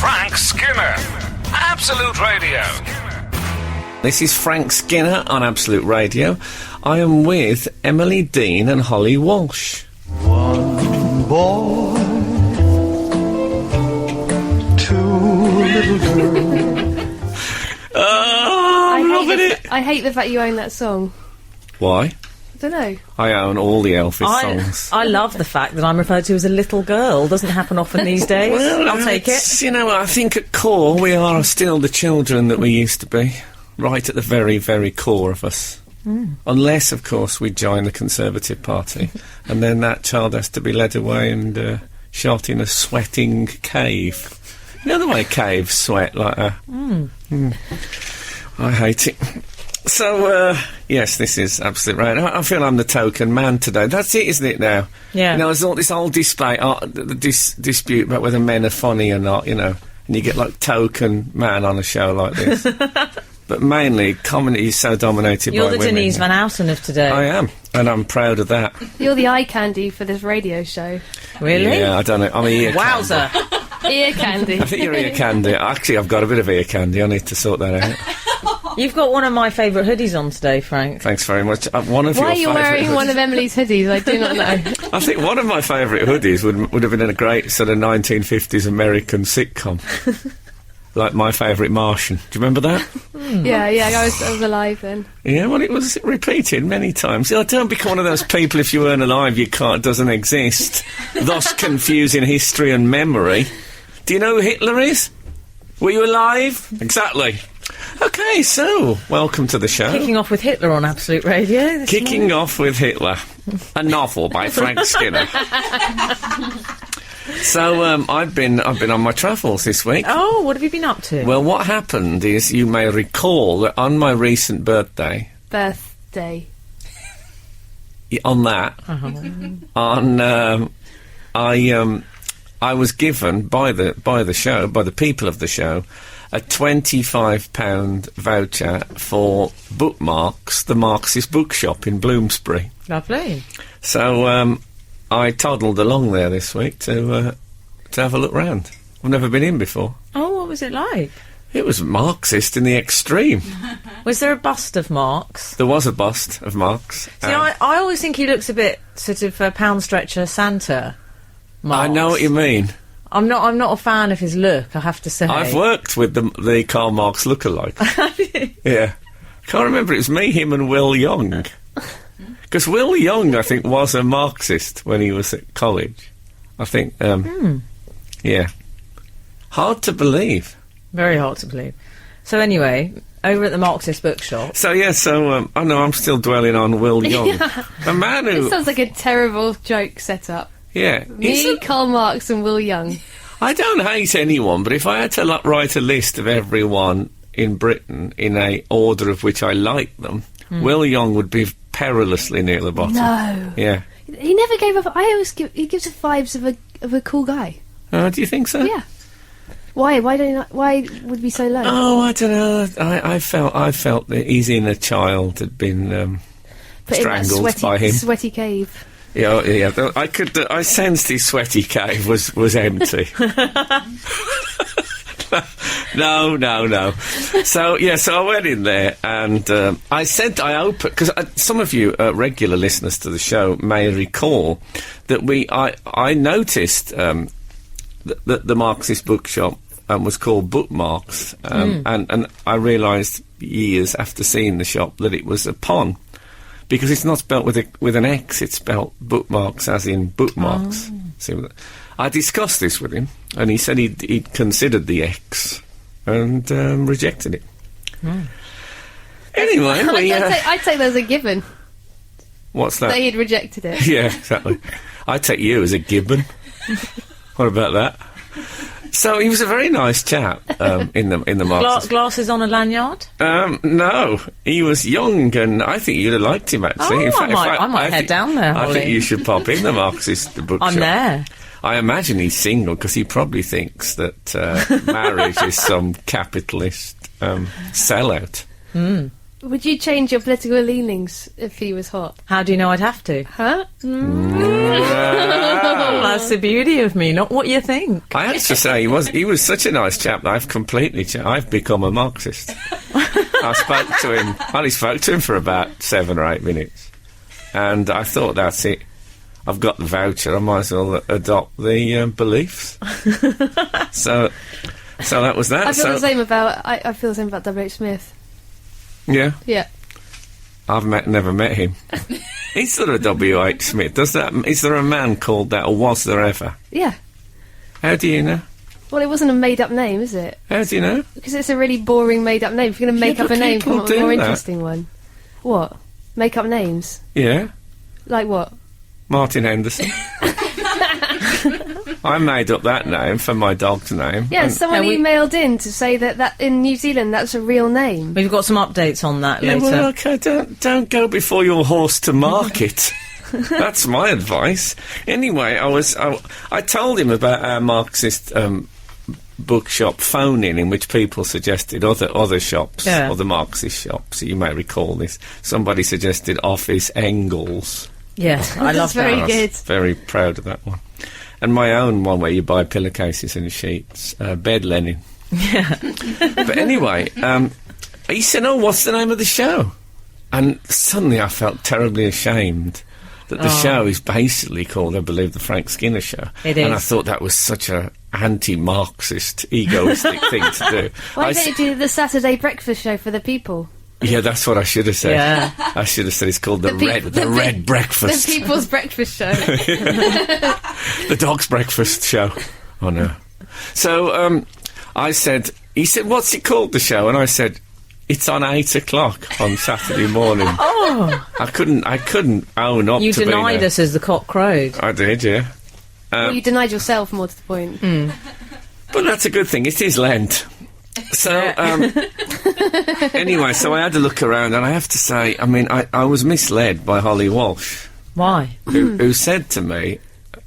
Frank Skinner. Absolute Radio. This is Frank Skinner on Absolute Radio. I am with Emily Dean and Holly Walsh. One boy, two little girls. Oh, I'm loving it. I hate the fact you own that song. Why? I don't know. I own all the Elvis songs. I love the fact that I'm referred to as a little girl. Doesn't happen often these days. Well, I'll take it. You know, I think at core we are still the children that we used to be. Right at the very, very core of us. Unless, of course, we join the Conservative Party. And then that child has to be led away and shot in a sweating cave. You know the way caves sweat like that? I hate it. So, yes, this is Absolute Right. I feel I'm the token man today. That's it, isn't it, now? Yeah. You know, there's all this old dispute about whether men are funny or not, you know, and you get, like, token man on a show like this. But mainly, comedy is so dominated by women. You're the Denise Van Outen of today. I am, and I'm proud of that. You're the eye candy for this radio show. Really? Yeah, I don't know. I'm ear candy. Wowzer. Ear candy. I think you're ear candy. Actually, I've got a bit of ear candy. I need to sort that out. You've got one of my favourite hoodies on today, Frank. Thanks very much. One of Why your are you wearing favourite one of Emily's hoodies? I do not know. I think one of my favourite hoodies would have been in a great sort of 1950s American sitcom. Like My Favourite Martian. Do you remember that? Yeah, I was alive then. Yeah, well, it was repeated many times. You know, don't become one of those people, if you weren't alive, you can't, doesn't exist, thus confusing history and memory. Do you know who Hitler is? Were you alive? Exactly. OK, so, welcome to the show. Kicking off with Hitler on Absolute Radio. Kicking off with Hitler. A novel by Frank Skinner. So, I've been on my travels this week. Oh, what have you been up to? Well, what happened is, you may recall that on my recent birthday... On that... I was given by the people of the show, a £25 voucher for Bookmarks, the Marxist bookshop in Bloomsbury. Lovely. So, I toddled along there this week to have a look round. I've never been in before. Oh, what was it like? It was Marxist in the extreme. Was there a bust of Marx? There was a bust of Marx. See, I always think he looks a bit sort of pound stretcher Santa. Marx. I know what you mean. I'm not a fan of his look, I have to say. I've worked with the Karl Marx lookalike. Yeah. Can't remember, it was me, him and Will Young. Because Will Young, I think, was a Marxist when he was at college. I think, yeah. Hard to believe. Very hard to believe. So anyway, over at the Marxist bookshop... So, yeah, I know I'm still dwelling on Will Young. A man who... This sounds like a terrible joke setup. Yeah. Me, Karl Marx and Will Young. I don't hate anyone, but if I had to write a list of everyone in Britain in a order of which I like them, Will Young would be perilously near the bottom. No. Yeah. He never gave up. He gives the vibes of a cool guy. Do you think so? Yeah. Why? Why would be so low? Oh, I don't know. I felt that his inner child had been strangled by him. Sweaty cave. Yeah. I sensed his sweaty cave was empty. No. So I went in there and I opened, because some of you regular listeners to the show may recall that I noticed that the Marxist bookshop was called Bookmarks, and I realised years after seeing the shop that it was a pun. Because it's not spelt with an X, it's spelt bookmarks as in bookmarks. Oh. I discussed this with him, and he said he'd considered the X and rejected it. Anyway, I'd take that as a given. What's that? That he'd rejected it. Yeah, exactly. I'd take you as a gibbon. What about that? So he was a very nice chap in the Marxist. Glasses on a lanyard? No, he was young, and I think you'd have liked him actually. Oh, in fact, I might head down there, Holly. I think you should pop in the Marxist bookshop. I'm there. I imagine he's single because he probably thinks that marriage is some capitalist sellout. Would you change your political leanings if he was hot? How do you know I'd have to? Huh? Well, That's the beauty of me, not what you think. I have to say, he was such a nice chap that I've become a Marxist. I only spoke to him for about 7 or 8 minutes. And I thought, that's it. I've got the voucher, I might as well adopt the beliefs. So that was that. I feel the same about W.H. Smith. Yeah? Yeah. I've never met him. Is there a W.H. Smith? Is there a man called that, or was there ever? Yeah. How do you know? Well, it wasn't a made-up name, is it? How do you know? Because it's a really boring made-up name. If you're going to make up a name, come up with a more interesting one. What? Make up names? Yeah. Like what? Martin Henderson. I made up that name for my dog's name. Yeah, someone emailed in to say that in New Zealand that's a real name. We've got some updates on that later. Well, okay, don't go before your horse to market. That's my advice. Anyway, I told him about our Marxist bookshop phone-in, in which people suggested other shops, other Marxist shops. You may recall this. Somebody suggested Office Engels. Yes, I love that. Very good. Very proud of that one. And my own one where you buy pillowcases and sheets, Bed Lenin. Yeah. But anyway, he said, "Oh, what's the name of the show?" And suddenly I felt terribly ashamed that the show is basically called, I believe, The Frank Skinner Show. It is. And I thought that was such a anti-Marxist, egoistic thing to do. Why don't you do the Saturday breakfast show for the people? Yeah, that's what I should have said. Yeah. I should have said it's called the Red Breakfast. The People's Breakfast Show. The Dog's Breakfast Show. Oh, no. So, he said, what's it called, the show? And I said, it's on 8 o'clock on Saturday morning. Oh. I couldn't own up to You being denied us as the cock crowed. I did, yeah. Well, you denied yourself, more to the point. But that's a good thing. It is Lent. So, anyway, so I had to look around, and I have to say, I mean, I was misled by Holly Walsh. Why? Who said to me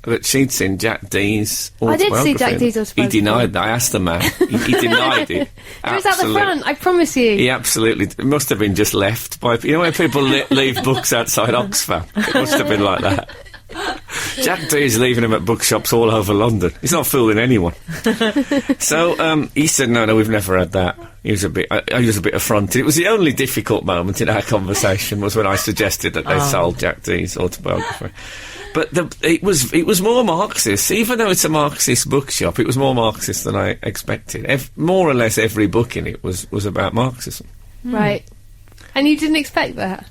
that she'd seen Jack D's autobiography. I did see Jack D's autobiography. He denied that. I asked the man. He denied it. It was at the front, I promise you. He absolutely... It must have been just left by... You know when people leave books outside Oxfam? It must have been like that. Jack D's leaving them at bookshops all over London. He's not fooling anyone. So he said, no, we've never had that. He was a bit affronted. It was the only difficult moment in our conversation was when I suggested that they sold Jack D's autobiography. But it was more Marxist. Even though it's a Marxist bookshop, it was more Marxist than I expected. More or less every book in it was about Marxism. Right. And you didn't expect that?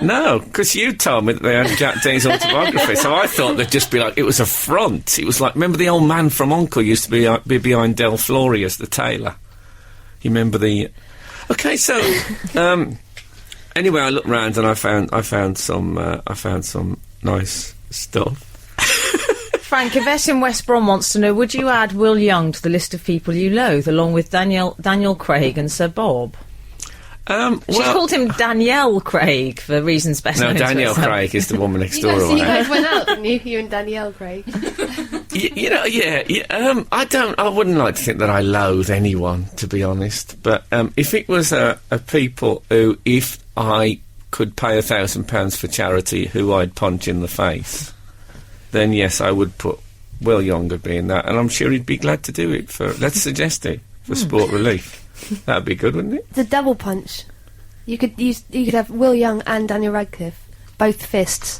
No, because you told me that they had Jack D's autobiography, so I thought they'd just be like, it was a front. It was like, remember the old man from Uncle used to be behind Del Florius, the tailor? You remember the... Okay, so... anyway, I looked round and I found some nice stuff. Frank, Yvette in West Brom wants to know, would you add Will Young to the list of people you loathe, along with Daniel Craig and Sir Bob? She's called him Danielle Craig for reasons best known to herself. Danielle Craig is the woman next door. You guys went out, didn't you? You and Danielle Craig. I wouldn't like to think that I loathe anyone, to be honest. But if it was a people who, if I could pay £1,000 for charity, who I'd punch in the face, then yes, I would put Will Younger be in that, and I'm sure he'd be glad to do it for. Let's suggest it for sport relief. That'd be good, wouldn't it? The double punch. You could have Will Young and Daniel Radcliffe, both fists,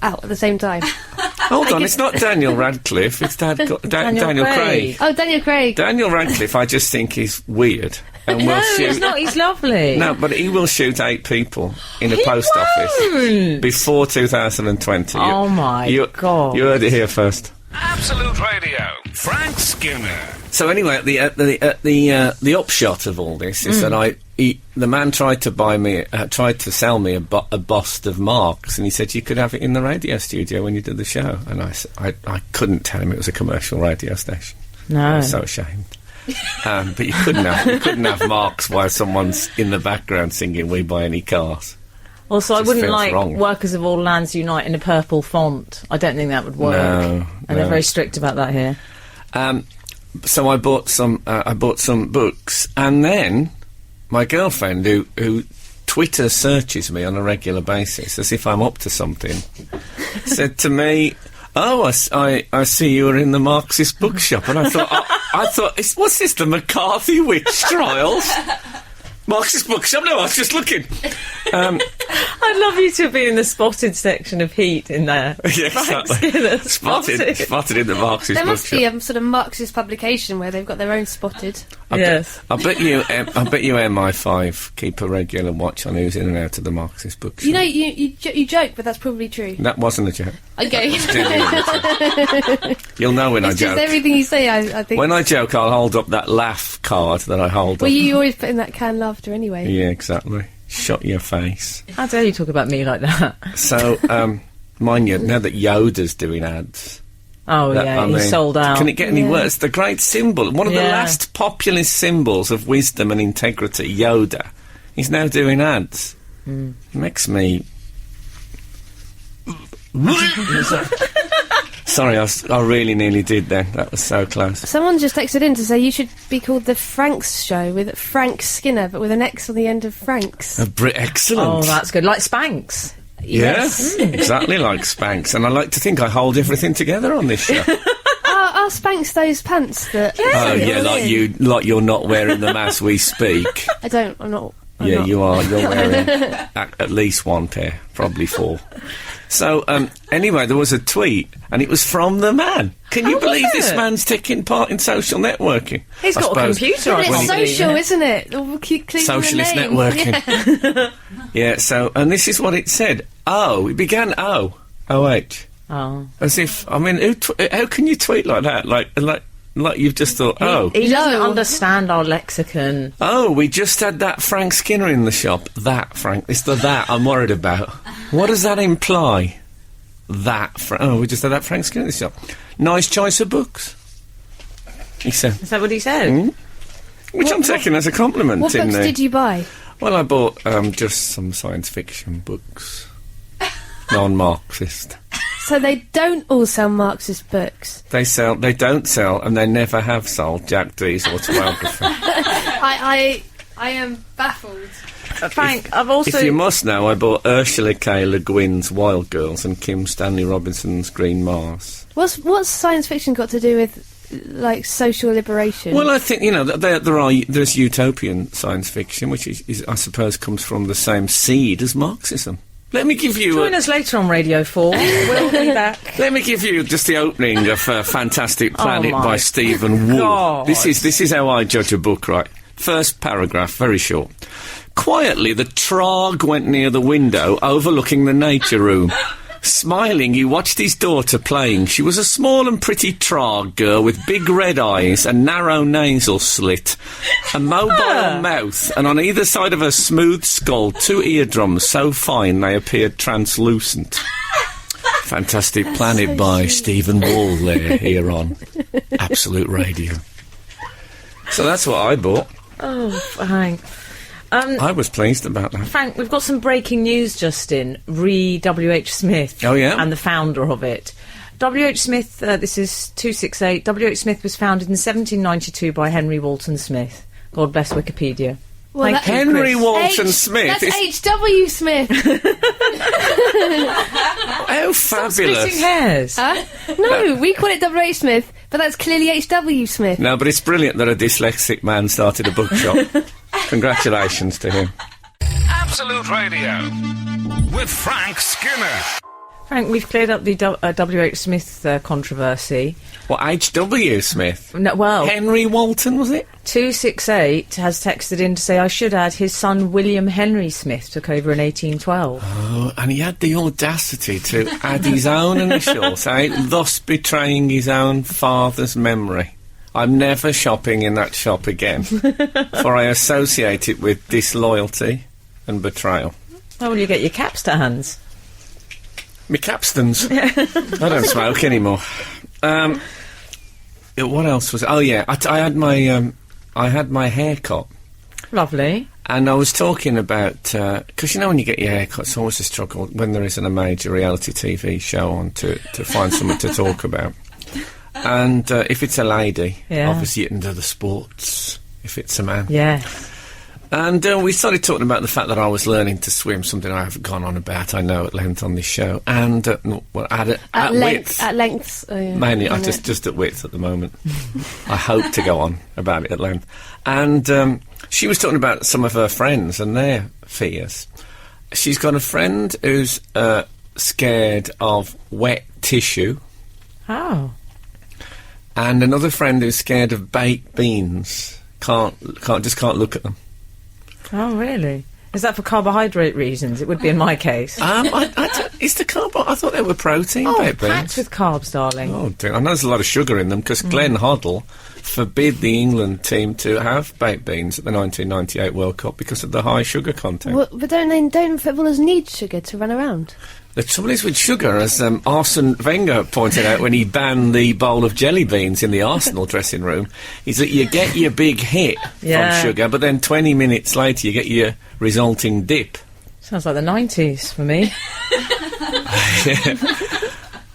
out at the same time. Hold on, it's not Daniel Radcliffe, it's Daniel Craig. Oh, Daniel Craig. Daniel Radcliffe, I just think he's weird. And will shoot. He's not, he's lovely. No, but he will shoot 8 people in a post office before 2020. Oh my God. You heard it here first. Absolute Radio, Frank Skinner. So anyway, the upshot of all this is that the man tried to sell me a bust of Marx, and he said you could have it in the radio studio when you did the show, and I couldn't tell him it was a commercial radio station. No, I was so ashamed. But you couldn't have Marx while someone's in the background singing "We Buy Any Cars." Also, I wouldn't like wrong. Workers of All Lands Unite in a purple font. I don't think that would work. No. And they're very strict about that here. So I bought some books, and then my girlfriend, who Twitter searches me on a regular basis as if I'm up to something, said to me, Oh, I see you were in the Marxist bookshop, and I thought, what's this, the McCarthy witch trials? Marxist bookshop? No, I was just looking. I'd love you to be in the spotted section of Heat in there. Yeah, exactly. Spotted in the Marxist There bookshop. must be a sort of Marxist publication where they've got their own spotted. I Yes. bet you MI5 keep a regular watch on who's in and out of the Marxist bookshop. You know, you joke, but that's probably true. That wasn't a joke. Okay. You'll know when I It's joke. just everything you say, I think. When I joke, I'll hold up that laugh card that I hold Well, up. you always put in that canned laughter anyway. Yeah, exactly. Shot your face. How dare you talk about me like that? So, mind you, now that Yoda's doing ads... Oh, that- yeah, I he's mean, sold out. Can it get any Yeah. worse? The great symbol, one of the Yeah. last populist symbols of wisdom and integrity, Yoda. He's now doing ads. Makes me... Sorry, I really nearly did then. That was so close. Someone just texted in to say you should be called the Franks Show with Frank Skinner, but with an X on the end of Franks. Excellent. Oh, that's good. Like Spanx. Yes, exactly like Spanx. And I like to think I hold everything together on this show. Are Spanx those pants that... Oh, yeah, like you're not wearing them as we speak. I'm not... I'm Yeah, not. you are. You're wearing at least one pair, probably four. So, anyway, there was a tweet, and it was from the man. Can you believe this man's taking part in social networking? He's I got a suppose. computer. But I it's can't believe social, it. isn't it? We'll keep cleaning Socialist the name. networking. Yeah, so, and this is what it said. It began O-H. Oh. As if, I mean, how can you tweet like that? Like you've just thought, He doesn't No. understand our lexicon. we just had that Frank Skinner in the shop. That, Frank. It's the that I'm worried about. What does that imply? We just had that Frank Skinner in the shop. Nice choice of books, he said. Is that what he said? Which I'm taking as a compliment. What books did you buy? Well, I bought just some science fiction books. Non-Marxist. So they don't all sell Marxist books. They don't sell, and they never have sold Jack Dee's autobiography. I am baffled. Frank, I've also... If you must know, I bought Ursula K. Le Guin's Wild Girls and Kim Stanley Robinson's Green Mars. What's science fiction got to do with, like, social liberation? Well, I think, there's utopian science fiction, which is I suppose, comes from the same seed as Marxism. Let me give you... Join us later on Radio 4. We'll be back. Let me give you just the opening of Fantastic Planet my by Stephen Wool. God. This is how I judge a book, right? First paragraph, very short. Quietly, the trog went near the window overlooking the nature room. Smiling, he watched his daughter playing. She was a small and pretty trog girl with big red eyes, a narrow nasal slit, a mobile mouth, and on either side of her smooth skull, 2 eardrums so fine they appeared translucent. Fantastic Planet by Stephen Wall there, here on Absolute Radio. So that's what I bought. Oh, Frank. I was pleased about that. Frank, we've got some breaking news just in. W.H. Smith. Oh, yeah? And the founder of it. W.H. Smith, this is 268. W.H. Smith was founded in 1792 by Henry Walton Smith. God bless Wikipedia. Well, Thank you, Henry Chris. Walton Smith. That's H.W. Smith. How fabulous. Splitting hairs. Huh? No, we call it W.H. Smith, but that's clearly H.W. Smith. No, but it's brilliant that a dyslexic man started a bookshop. Congratulations to him. Absolute Radio with Frank Skinner. Frank, we've cleared up the W.H. Smith controversy. What, H.W. Smith? No, well, Henry Walton, was it? 268 has texted in to say, I should add, his son William Henry Smith took over in 1812. Oh, and he had the audacity to add his own initials, thus betraying his own father's memory. I'm never shopping in that shop again, for I associate it with disloyalty and betrayal. How will you get your capstans? Me capstans. I don't smoke anymore. What else was? Oh yeah, I had my hair cut, Lovely. and I was talking about because when you get your hair cut, it's always a struggle when there isn't a major reality TV show on to find something to talk about. And if it's a lady, Yeah. obviously you can do the sports. If it's a man, Yeah. And we started talking about the fact that I was learning to swim, something I haven't gone on about, I know, at length on this show. And, at width. At lengths. Oh, yeah. Mainly, just at width at the moment. I hope to go on about it at length. And she was talking about some of her friends and their fears. She's got a friend who's scared of wet tissue. Oh. And another friend who's scared of baked beans. Can't look at them. Oh, really? Is that for carbohydrate reasons? It would be in my case. Is the carb? I thought they were protein baked beans. Packed with carbs, darling. Oh, dear. I know there's a lot of sugar in them because Glenn Hoddle forbid the England team to have baked beans at the 1998 World Cup because of the high sugar content. Well, but don't footballers need sugar to run around? The trouble is with sugar, as Arsene Wenger pointed out when he banned the bowl of jelly beans in the Arsenal dressing room, is that you get your big hit from sugar, but then 20 minutes later you get your resulting dip. Sounds like the 90s for me. Yeah.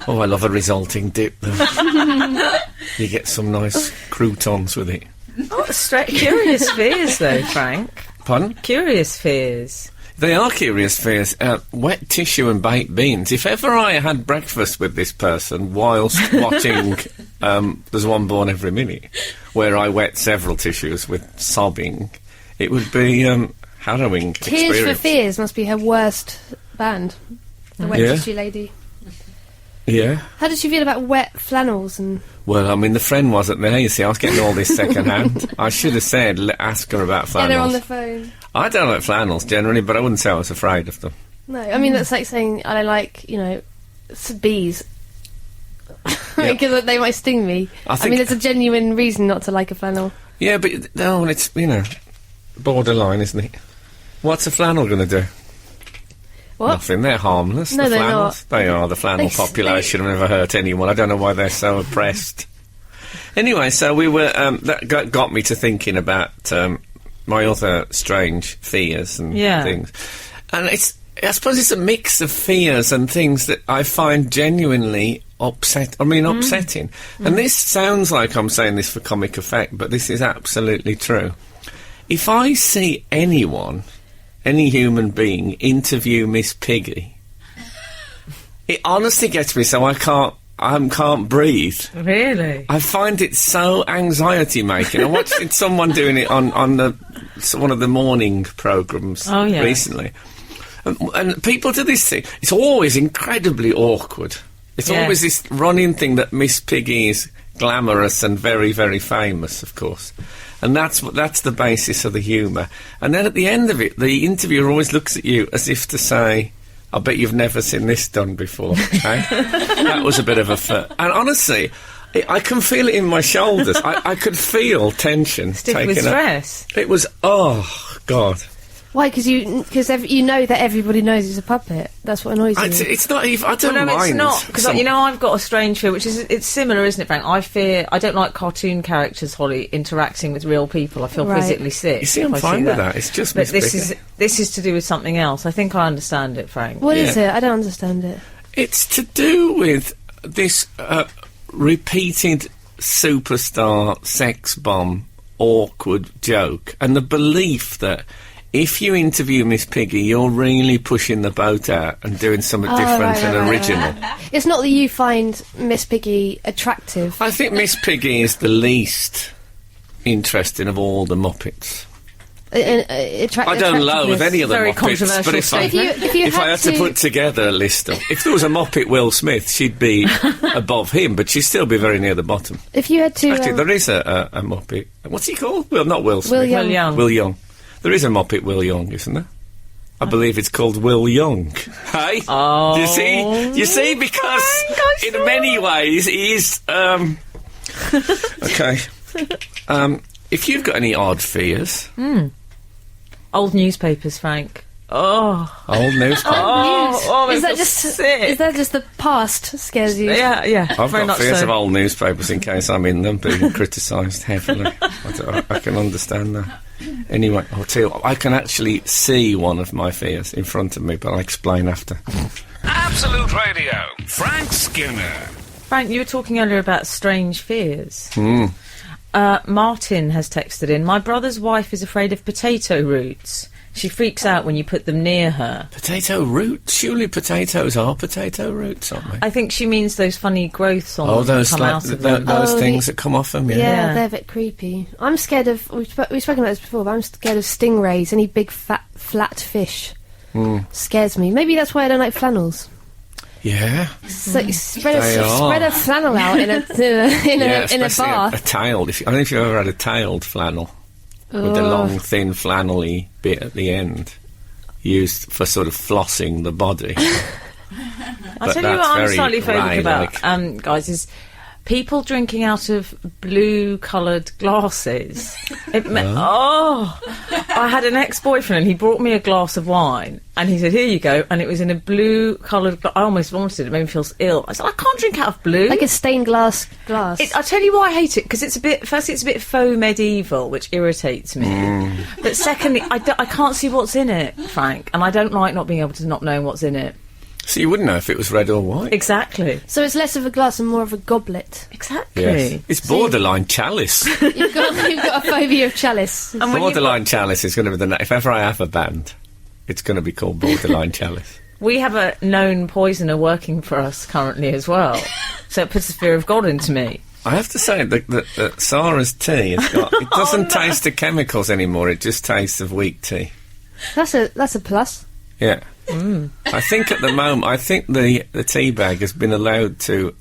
Oh, I love a resulting dip, though. You get some nice croutons with it. Oh, curious fears, though, Frank. Pardon? Curious fears. They are curious fears. Wet tissue and baked beans. If ever I had breakfast with this person whilst watching There's One Born Every Minute, where I wet several tissues with sobbing, it would be harrowing Tears experience. for Fears must be her worst band. The Wet Yeah. Tissue Lady. Yeah. How did she feel about wet flannels and... Well, I mean, the friend wasn't there, you see. I was getting all this second hand. I should have said, ask her about flannels. Get her on the phone. I don't like flannels, generally, but I wouldn't say I was afraid of them. No, I mean, that's like saying I don't like, bees. Because they might sting me. I mean, it's a genuine reason not to like a flannel. Yeah, but, no, it's, borderline, isn't it? What's a flannel going to do? What? Nothing, they're harmless. No, the they're flannels. not. They are. The flannel population have never hurt anyone. I don't know why they're so oppressed. Anyway, so we were, that got me to thinking about my other strange fears and things. And I suppose it's a mix of fears and things that I find genuinely upsetting. And this sounds like I'm saying this for comic effect, but this is absolutely true. If I see anyone, any human being, interview Miss Piggy, it honestly gets me so I can't breathe. Really? I find it so anxiety-making. I watched someone doing it on one of the morning programmes recently. And people do this thing. It's always incredibly awkward. It's always this running thing that Miss Piggy is glamorous and very, very famous, of course. And that's the basis of the humour. And then at the end of it, the interviewer always looks at you as if to say, I bet you've never seen this done before. Eh? That was a bit of a... And honestly, I can feel it in my shoulders. I could feel tension. Stiff with stress. It was... Oh, God. Why? Because you know that everybody knows he's a puppet. That's what annoys you. It's not even... I don't mind. It's not. Because, I've got a strange fear, which is... It's similar, isn't it, Frank? I don't like cartoon characters, Holly, interacting with real people. I feel physically sick. You see, I'm fine with that. It's just... But this is to do with something else. I think I understand it, Frank. What is it? I don't understand it. It's to do with this repeated superstar sex bomb awkward joke and the belief that if you interview Miss Piggy, you're really pushing the boat out and doing something different and original. It's not that you find Miss Piggy attractive. I think Miss Piggy is the least interesting of all the Muppets. I don't loathe any of the Muppets, but if I had to put together a list of... If there was a Muppet Will Smith, she'd be above him, but she'd still be very near the bottom. If you had to... Actually, there is a Muppet. What's he called? Well, not Will Smith. Will Young. There is a Muppet Will Young, isn't there? I believe it's called Will Young. Hey? Oh. Do you see? Because in many ways he is... Okay. If you've got any odd fears... Old newspapers, Frank. Oh. Old newspapers. Is that just the past scares you? Yeah. I've got fears of old newspapers in case I'm in them being criticised heavily. I can understand that. Anyway, I'll tell you, I can actually see one of my fears in front of me, but I'll explain after. Absolute Radio, Frank Skinner. Frank, you were talking earlier about strange fears. Martin has texted in, my brother's wife is afraid of potato roots. She freaks out when you put them near her. Potato roots? Surely potatoes are potato roots, aren't they? I think she means those funny growths on them those that come out of them. those things that come off them, Yeah, they're a bit creepy. I'm scared of... We've spoken about this before, but I'm scared of stingrays. Any big, flat fish scares me. Maybe that's why I don't like flannels. Yeah. So you spread a flannel out in a bath. A tailed. I don't know if you've ever had a tailed flannel with the long, thin, flannelly bit at the end, used for sort of flossing the body. I'll tell you what I'm slightly phobic about, guys, is people drinking out of blue-coloured glasses. I had an ex-boyfriend and he brought me a glass of wine and he said, here you go, and it was in a blue-coloured I almost vomited, it made me feel ill. I said, I can't drink out of blue. Like a stained glass. I'll tell you why I hate it, because firstly it's a bit faux medieval, which irritates me. But secondly, I can't see what's in it, Frank, and I don't like not being able to not know what's in it. So you wouldn't know if it was red or white. Exactly. So it's less of a glass and more of a goblet. Exactly. Yes. It's borderline chalice. You've got a phobia of chalice. And borderline chalice is going to be if ever I have a band, it's going to be called Borderline Chalice. We have a known poisoner working for us currently as well, so it puts the fear of God into me. I have to say that Sarah's tea it doesn't taste of chemicals anymore. It just tastes of weak tea. That's a plus. Yeah. I think at the moment, the tea bag has been allowed to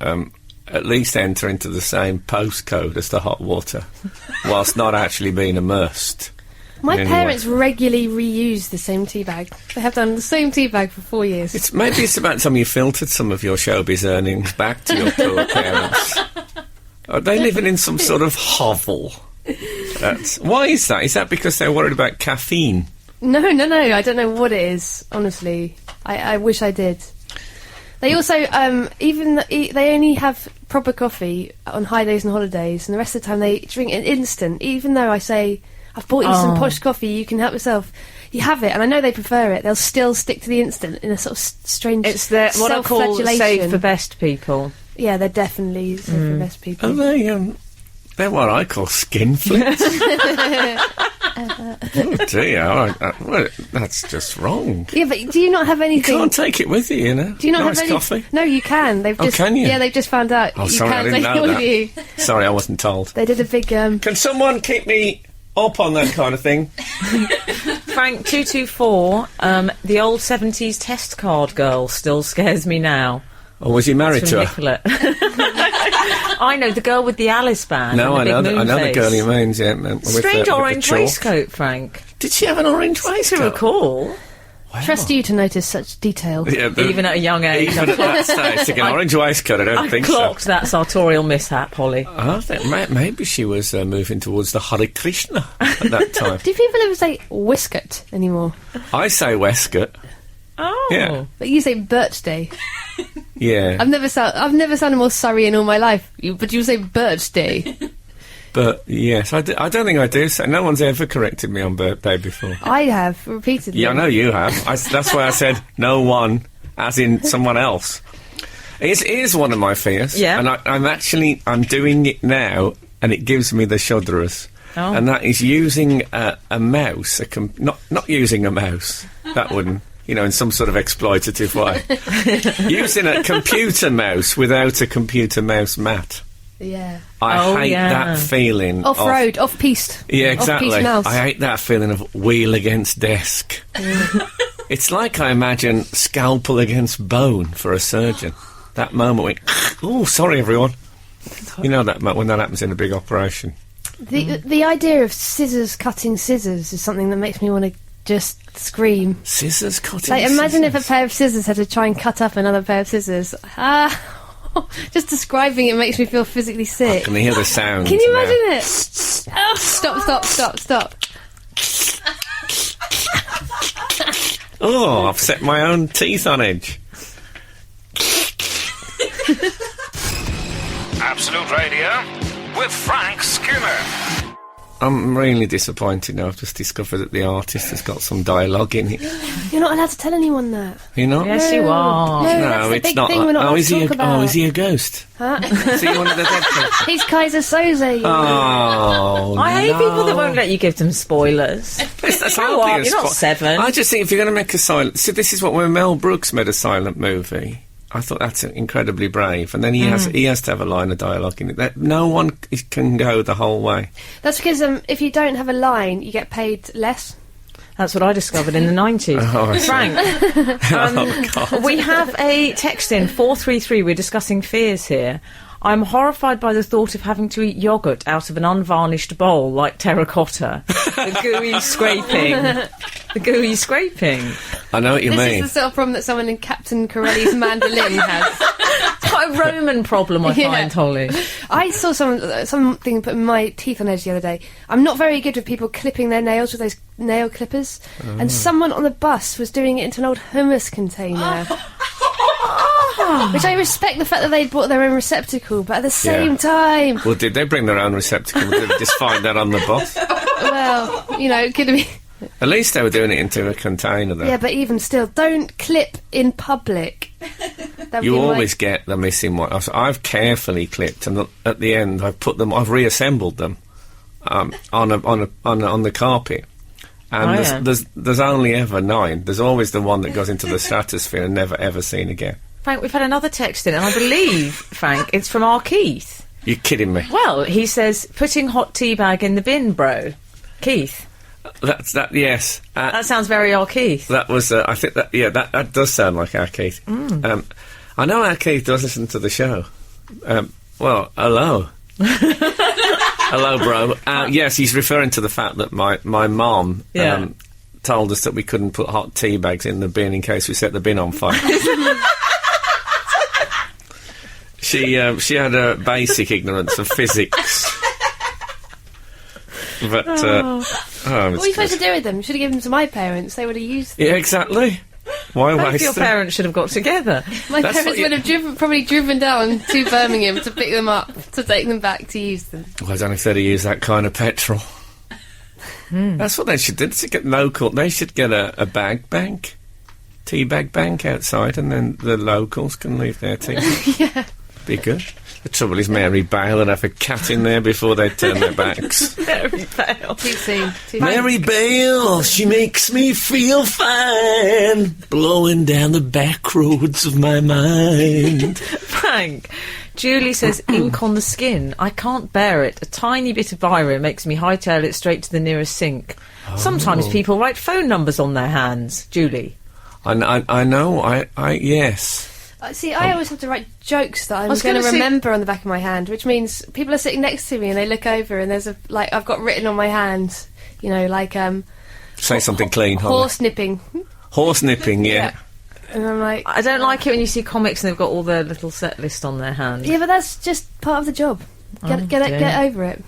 at least enter into the same postcode as the hot water, whilst not actually being immersed. My parents regularly reuse the same tea bag. They have done the same tea bag for 4 years. Maybe it's about time you filtered some of your showbiz earnings back to your poor parents. Are they living in some sort of hovel? Why is that? Is that because they're worried about caffeine? No, I don't know what it is, honestly. I wish I did. They also, they only have proper coffee on high days and holidays, and the rest of the time they drink it instant, even though I say, I've bought you some posh coffee, you can help yourself. You have it, and I know they prefer it. They'll still stick to the instant in a sort of strange self-flagellation. What I call save for best people. Yeah, they're definitely save for best people. Are they, they're what I call skinflits. Oh dear, well, that's just wrong. Yeah, but do you not have anything? You can't take it with you, Do you not nice have any coffee? No, you can. They've just, can you? Yeah, they've just found out. Oh, sorry, I didn't know that. You. Sorry, I wasn't told. They did a big. Can someone keep me up on that kind of thing? Frank 224. The old 70s test card girl still scares me now. Or was he married to her? I know, the girl with the Alice band. No, I know the girl you mean. Yeah, strange orange waistcoat, Frank. Did she have an orange waistcoat? To recall. Wow. Trust you to notice such detail. Yeah, even at a young age. Even at that stage, an orange waistcoat, I think so. I clocked that sartorial mishap, Holly. I think maybe she was moving towards the Hare Krishna at that time. Do people ever say whiskert anymore? I say waistcoat. Oh. Yeah. But you say birthday. Yeah. I've never sounded more Surrey in all my life. But you say birthday. But yes, I don't think I do say. No one's ever corrected me on birthday before. I have repeatedly. Yeah, I know you have. That's why I said no one, as in someone else. It is one of my fears. Yeah. And I'm doing it now, and it gives me the shudders. Oh. And that is using a mouse. Not using a mouse. That wouldn't. In some sort of exploitative way. Using a computer mouse without a computer mouse mat. Yeah. I hate that feeling. Off-road, off-piste. Yeah, exactly. Off-piste mouse. I hate that feeling of wheel against desk. It's like, I imagine, scalpel against bone for a surgeon. That moment when, oh, sorry, everyone. You know that when that happens in a big operation. The idea of scissors cutting scissors is something that makes me want to just scream. Scissors cutting Like, imagine scissors. if a pair of scissors had to try and cut up another pair of scissors. Just describing it makes me feel physically sick. Can you hear the sound? Can you imagine it? Oh, stop. Oh, I've set my own teeth on edge. Absolute Radio with Frank Skinner. I'm really disappointed now. I've just discovered that the artist has got some dialogue in it. You're not allowed to tell anyone that. You know? Yes, you are. No, that's the it's big not. thing we're not allowed is to he? talk about. Is he a ghost? Huh? Is he one of the dead people? He's Kaiser Soze. Oh, I hate people that won't let you give them spoilers. That's You know what? You're not 7. I just think if you're going to make a silent... See, this is what when Mel Brooks made a silent movie, I thought that's incredibly brave. And then he has to have a line of dialogue in it. That no one can go the whole way. That's because if you don't have a line, you get paid less. That's what I discovered in the 90s. Oh, I see. Frank, Oh, God. we have a text in, 433, we're discussing fears here. I'm horrified by the thought of having to eat yoghurt out of an unvarnished bowl like terracotta. The gooey scraping. The gooey scraping. I know what you This mean. is the sort of problem that someone in Captain Corelli's mandolin has. It's quite a Roman problem, I Yeah. find, Holly. I saw something putting my teeth on edge the other day. I'm not very good with people clipping their nails with those nail clippers. And someone on the bus was doing it into an old hummus container. Which I respect the fact that they'd brought their own receptacle, but at the same time... Well, did they bring their own receptacle? Did they just find that on the bus? Well, it could be... At least they were doing it into a container, though. Yeah, but even still, don't clip in public. That'd You be my- always get the missing one. I've carefully clipped, and at the end, I've reassembled them on the carpet. And there's only ever 9. There's always the one that goes into the stratosphere and never ever seen again. Frank, we've had another text in, and I believe, Frank, it's from our Keith. You're kidding me. Well, he says, putting hot tea bag in the bin, bro. Keith. That's that. Yes. That sounds very our Keith. That was. I think that. Yeah. That does sound like our Keith. I know our Keith does listen to the show. Well, hello. Hello, bro. Yes, he's referring to the fact that my mum told us that we couldn't put hot tea bags in the bin in case we set the bin on fire. She had a basic ignorance of physics. But What are you supposed to do with them? You should have given them to my parents. They would have used them. Yeah, exactly. Why Both waste your them? parents should have got together. My That's what parents you- would have probably driven down to Birmingham to pick them up, to take them back to use them. Well, I don't know if they'd use that kind of petrol. That's what they should do. They should get local. They should get a bag bank, tea bag bank outside, and then the locals can leave their tea. Yeah. Be good. The trouble is Mary Bale would have a cat in there before they turn their backs. Very pale. Too soon. Mary Bale, she makes me feel fine, blowing down the back roads of my mind. Frank. Julie says, ink on the skin. I can't bear it. A tiny bit of biro makes me hightail it straight to the nearest sink. Sometimes people write phone numbers on their hands. Julie. I know, yes. See, I always have to write jokes that I'm was going to gonna say- remember on the back of my hand, which means people are sitting next to me and they look over and there's I've got written on my hand, Say something clean, Holly. horse nipping. Horse nipping, yeah. And I'm like, I don't like it when you see comics and they've got all their little set list on their hand. yeah, but that's just part of the job. Get over it.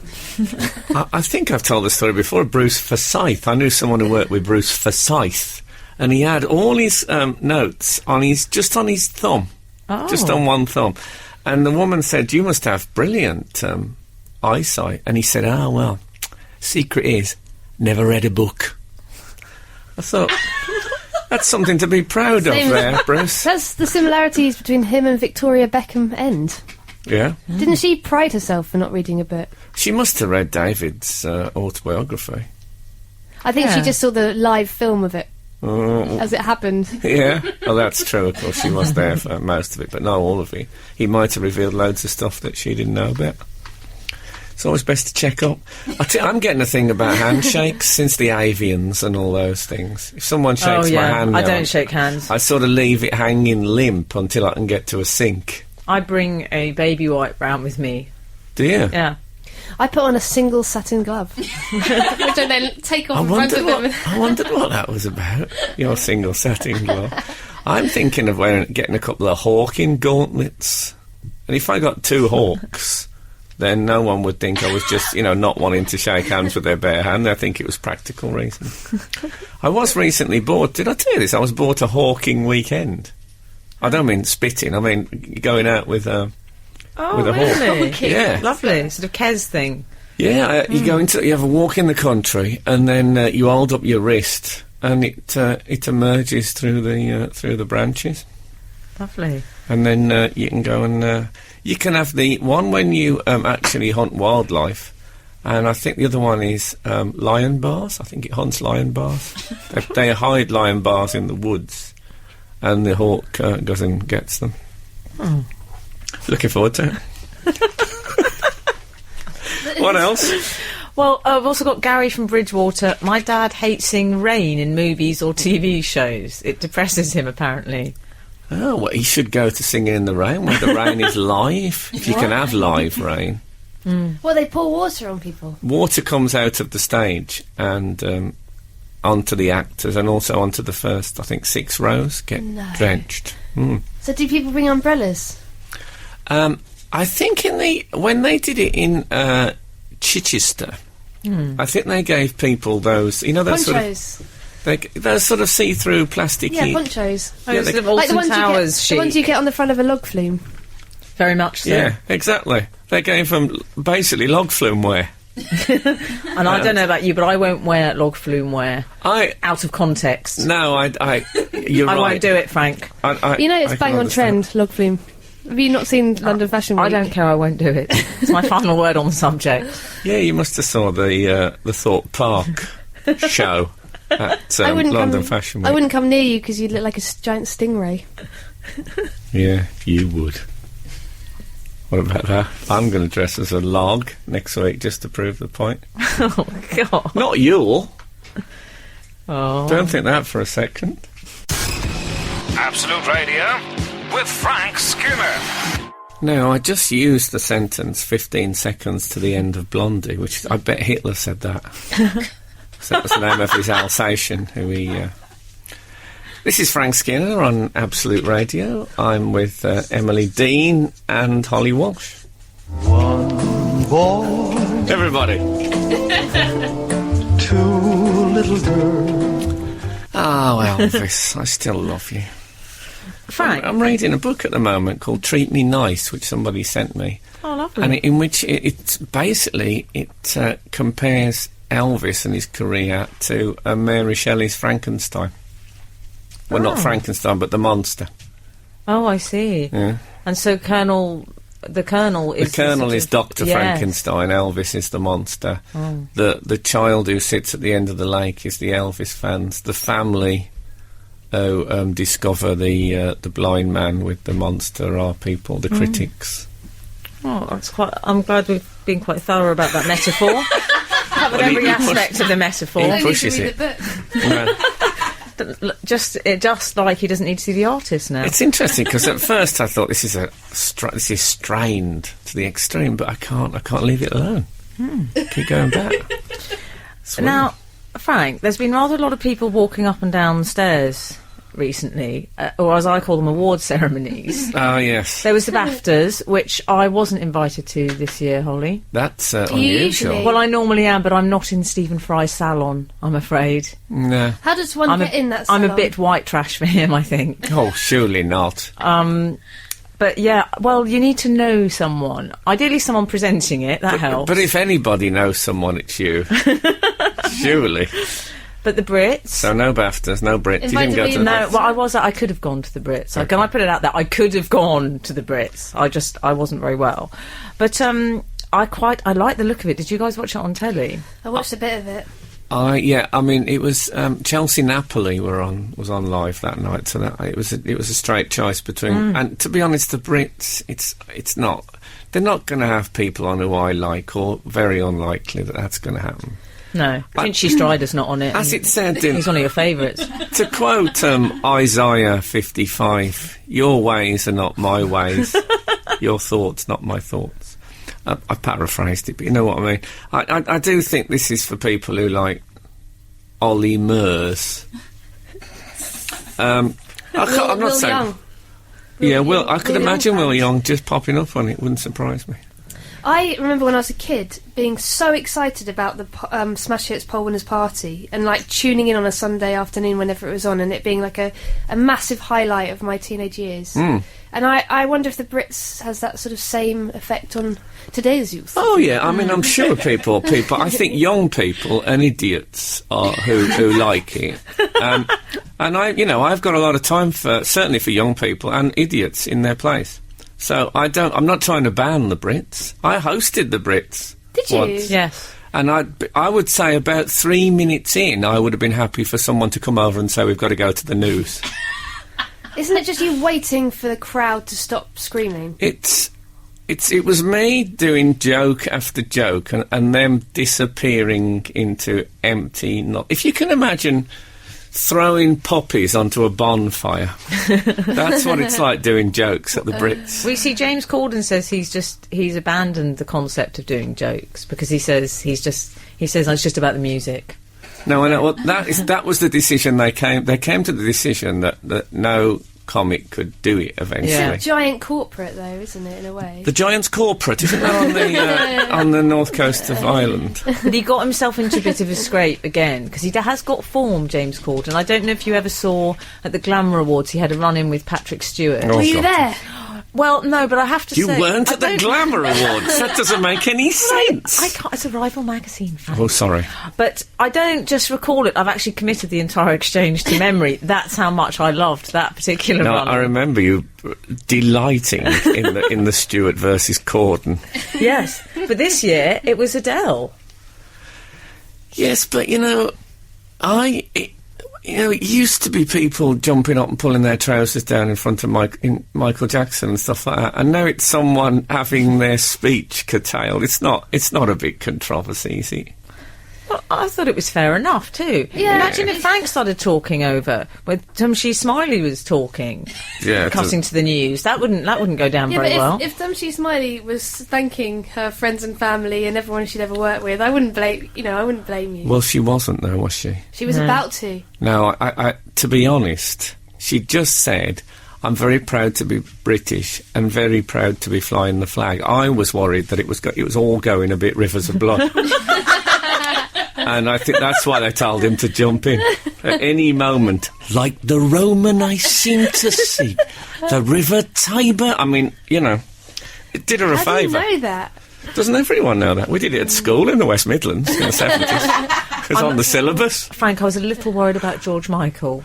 I think I've told the story before. Bruce Forsyth. I knew someone who worked with Bruce Forsyth, and he had all his notes on his thumb, just on one thumb. And the woman said, "You must have brilliant eyesight." And he said, "Ah, well, secret is never read a book." I thought that's something to be proud of, there, Bruce. That's the similarities between him and Victoria Beckham End. Yeah, Didn't she pride herself for not reading a book? she must have read David's autobiography. I think she Yeah. just saw the live film of it Oh, as it happened. yeah, well, that's true. Of course, she was there for most of it, but not all of it. He might have revealed loads of stuff that she didn't know about. It's always best to check up. I'm getting a thing about handshakes since the avians and all those things. If someone shakes my hand, I now, don't shake hands. I sort of leave it hanging limp until I can get to a sink. I bring a baby wipe round with me. Do you? Yeah. I put on a single satin glove, which I then take off in front of them. I wondered what that was about. Your single satin glove. I'm thinking of getting a couple of hawking gauntlets. And if I got 2 hawks, then no one would think I was just, not wanting to shake hands with their bare hand. I think it was practical reasons. I was recently bought. Did I tell you this? I was bought a hawking weekend. I don't mean spitting. I mean going out with a hawk. Really? Yeah. Lovely. Sort of Kez thing. Yeah, you go into, you have a walk in the country, and then you hold up your wrist, and it emerges through the branches. Lovely. And then you can go and you can have the one when you actually hunt wildlife, and I think the other one is lion bars. I think it hunts lion bars. they hide lion bars in the woods, and the hawk goes and gets them. Oh. Looking forward to it. What else? Well, I've also got Gary from Bridgewater. My dad hates seeing rain in movies or TV shows. It depresses him, apparently. Oh, well, he should go to Singing in the Rain, where the rain is live. If you can have live rain. Well, they pour water on people. Water comes out of the stage and onto the actors, and also onto the first, I think, 6 rows get drenched. So do people bring umbrellas? I think when they did it in Chichester, I think they gave people those, those Ponchos. those sort of see-through plasticky... Yeah, ponchos. Oh, it's the Alton Towers the ones you get on the front of a log flume. Very much so. Yeah, exactly. They gave them basically log flume wear. And I don't know about you, but I won't wear log flume wear out of context. No, you're right. I won't do it, Frank. It's bang on trend, log flume. Have you not seen London Fashion Week? I don't care, I won't do it. It's my final word on the subject. Yeah, you must have saw the Thorpe Park show at London Fashion Week. I wouldn't come near you because you'd look like a giant stingray. Yeah, you would. What about that? I'm going to dress as a log next week just to prove the point. Oh, God. Not you. Oh. Don't think that for a second. Absolute Radio with Frank Skinner. No, I just used the sentence 15 seconds to the end of Blondie, which I bet Hitler said that. So that was the name of his Alsatian, who he... This is Frank Skinner on Absolute Radio. I'm with Emily Dean and Holly Walsh. One boy, Everybody. 2 little girls. Oh, Elvis, I still love you. Frank? I'm reading a book at the moment called Treat Me Nice, which somebody sent me. Oh, lovely. And in which it compares Elvis and his career to Mary Shelley's Frankenstein. Well, not Frankenstein, but the monster. Oh, I see. Yeah. And so the Colonel is Dr. Frankenstein. Elvis is the monster. Oh. The child who sits at the end of the lake is the Elvis fans. The family who discover the blind man with the monster are people, the critics. Oh, that's quite. I'm glad we've been quite thorough about that metaphor. Covered every aspect of the metaphor. He pushes it. Just like he doesn't need to see the artist now. It's interesting because at first I thought this is strained to the extreme, but I can't leave it alone. Keep going back. Now, Frank, there's been rather a lot of people walking up and down the stairs recently, or as I call them, award ceremonies. Oh, yes. There was the BAFTAs, which I wasn't invited to this year, Holly. That's unusual. Well, I normally am, but I'm not in Stephen Fry's salon, I'm afraid. No. How does one get in that salon? I'm a bit white trash for him, I think. Oh, surely not. But yeah, well, you need to know someone. Ideally someone presenting it, that helps. But if anybody knows someone, it's you. Surely. But the Brits... So no BAFTAs, no Brits. You didn't go to the No, BAFTAs? well, I could have gone to the Brits. Can I put it out there? I could have gone to the Brits. I wasn't very well. But I like the look of it. Did you guys watch it on telly? I watched a bit of it. Yeah, I mean, it was Chelsea Napoli was on live that night, so that it was a straight choice between. And to be honest, the Brits, it's not. They're not going to have people on who I like, or very unlikely that that's going to happen. No, Princey Strider's not on it. As it said, he's one of your favourites. To quote Isaiah 55, "Your ways are not my ways, your thoughts not my thoughts." I paraphrased it, but you know what I mean. I do think this is for people who like Ollie Murs. I'm not saying. Young. Yeah, I could imagine Will Young just popping up on it. Wouldn't surprise me. I remember when I was a kid being so excited about the Smash Hits Poll Winners Party and like tuning in on a Sunday afternoon whenever it was on, and it being like a massive highlight of my teenage years. And I wonder if the Brits has that sort of same effect on today's youth. Oh yeah, I mean, I'm sure people. I think young people and idiots are who like it. And I've got a lot of time certainly for young people and idiots in their place. So I'm not trying to ban the Brits. I hosted the Brits. Did you? Once. Yes. And I would say about 3 minutes in, I would have been happy for someone to come over and say, we've got to go to the news. Isn't it just you waiting for the crowd to stop screaming? It was me doing joke after joke and them disappearing into empty... If you can imagine throwing poppies onto a bonfire, that's what it's like doing jokes at the Brits. We see James Corden says he's abandoned the concept of doing jokes because he says it's just about the music. No, well, that was the decision they came to the decision that no comic could do it eventually. Yeah. Giant corporate, though, isn't it, in a way? The Giants corporate, isn't that on the north coast of Ireland? But he got himself into a bit of a scrape again because he has got form, James Corden. I don't know if you ever saw at the Glamour Awards he had a run-in with Patrick Stewart. Oh, Were you there? Well, no, but I have to say... You weren't at the Glamour Awards. That doesn't make any sense. I can't. It's a rival magazine, Frank. Oh, sorry. But I don't just recall it. I've actually committed the entire exchange to memory. That's how much I loved that particular run. I remember you delighting in the Stewart versus Corden. Yes, but this year it was Adele. Yes, but it used to be people jumping up and pulling their trousers down in front of Michael Jackson and stuff like that, and now it's someone having their speech curtailed. It's not a big controversy, is it? Well, I thought it was fair enough too. Yeah. Imagine if Frank started talking over when Tumshi Smiley was talking, cutting to the news. That wouldn't go down very well. If Tumshi Smiley was thanking her friends and family and everyone she'd ever worked with, I wouldn't blame you. Well, she wasn't, though, was she? She was about to. No, I to be honest, she just said, I'm very proud to be British and very proud to be flying the flag. I was worried that it was all going a bit rivers of blood. And I think that's why they told him to jump in at any moment. Like the Roman I seem to see, the River Tiber. I mean, it did her a favour. I didn't know that. Doesn't everyone know that? We did it at school in the West Midlands in the 70s. It was on the syllabus. Frank, I was a little worried about George Michael.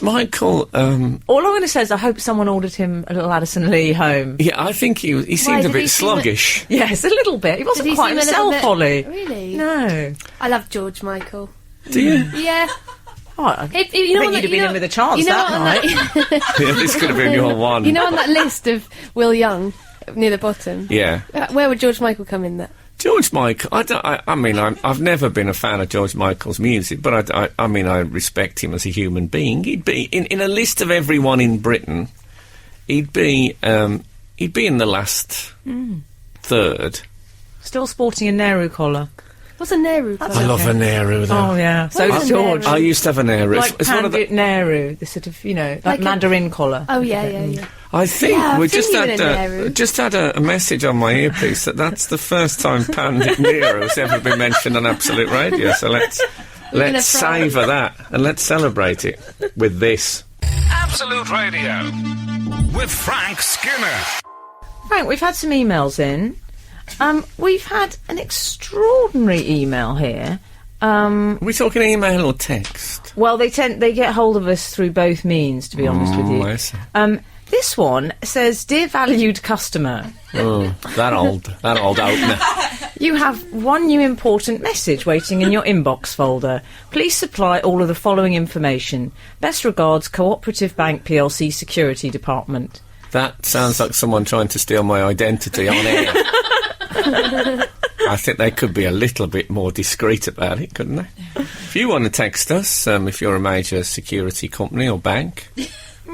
Michael... all I'm going to say is I hope someone ordered him a little Addison Lee home. Yeah, I think he seemed a bit sluggish. Yes, a little bit. He wasn't quite himself, Holly. Really? No. I love George Michael. Do you? Yeah. Oh, I think you'd have been in with a chance that night. Yeah, this could have been your one. On that list of Will Young near the bottom? Yeah. Where would George Michael come in there? George Michael, I've never been a fan of George Michael's music, but I respect him as a human being. He'd be in a list of everyone in Britain. He'd be in the last third. Still sporting a Nehru collar. What's a Nehru collar? I love a Nehru, though. Oh yeah, so does George. I used to have a Nehru. Like Pandit Nehru, the sort of like Mandarin collar. Oh yeah. I think we just had a message on my earpiece that's the first time Pandit Nehru has ever been mentioned on Absolute Radio. So let's savour that and let's celebrate it with this. Absolute Radio with Frank Skinner. Frank, we've had some emails in. We've had an extraordinary email here. Are we talking email or text? Well, they get hold of us through both means, to be honest with you. I see. This one says, "Dear valued customer." Oh, that old opener. You have one new important message waiting in your inbox folder. Please supply all of the following information. Best regards, Cooperative Bank PLC Security Department. That sounds like someone trying to steal my identity on air. I think they could be a little bit more discreet about it, couldn't they? If you want to text us, if you're a major security company or bank,